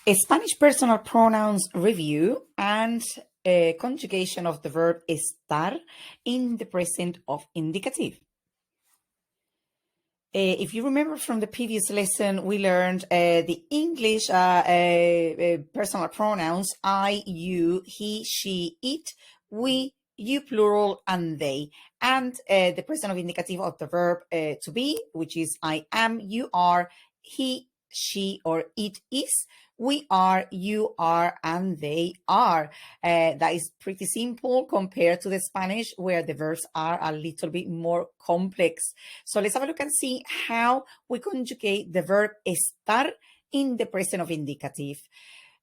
A Spanish personal pronouns review and a conjugation of the verb estar in the present of indicative. If you remember from the previous lesson, we learned the English personal pronouns I, you, he, she, it, we, you plural, and they, and the present of indicative of the verb to be, which is I am, you are, he, she, or it is, we are, you are, and they are. That is pretty simple compared to the Spanish, where the verbs are a little bit more complex. So let's have a look and see how we conjugate the verb estar in the present of indicative.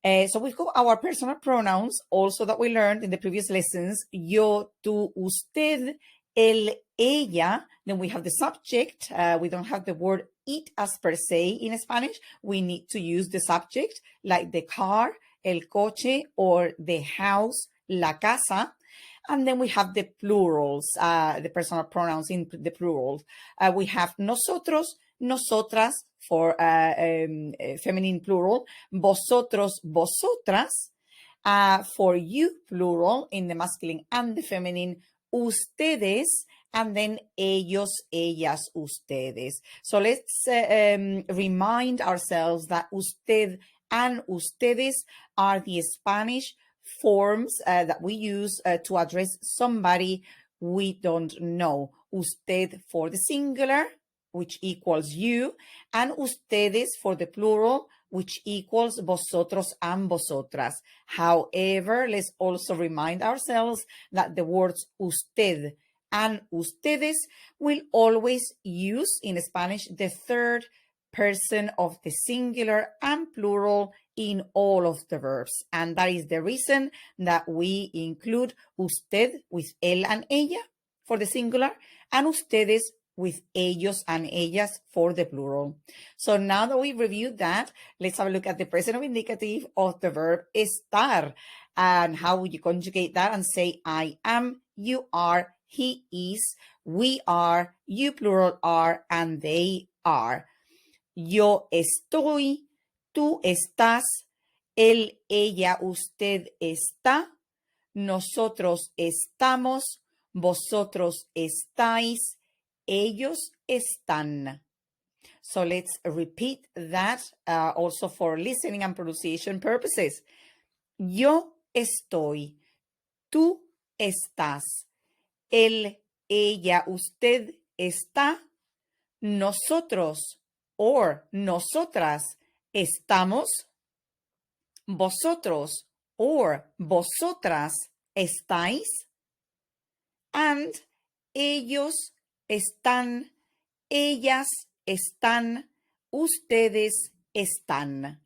So we've got our personal pronouns also that we learned in the previous lessons. Yo, tú, usted, él, ella. Then we have the subject. We don't have the word it as per se in Spanish. We need to use the subject like the car, el coche, or the house, la casa. And then we have the plurals, the personal pronouns in the plurals. We have nosotros, nosotras for feminine plural, vosotros, vosotras, for you plural in the masculine and the feminine, ustedes, and then ellos, ellas, ustedes. So let's remind ourselves that usted and ustedes are the Spanish forms that we use to address somebody we don't know. Usted for the singular, which equals you, and ustedes for the plural, which equals vosotros and vosotras. However, let's also remind ourselves that the words usted and ustedes will always use in Spanish the third person of the singular and plural in all of the verbs. And that is the reason that we include usted with él and ella for the singular and ustedes with ellos and ellas for the plural. So now that we've reviewed that, let's have a look at the present of indicative of the verb estar and how would you conjugate that and say I am, you are, he is, we are, you plural are, and they are. Yo estoy, tú estás, él, ella, usted está, nosotros estamos, vosotros estáis, ellos están. So let's repeat that also for listening and pronunciation purposes. Yo estoy, tú estás, él, ella, usted está, nosotros or nosotras estamos, vosotros or vosotras estáis, and ellos están, ellas están, ustedes están.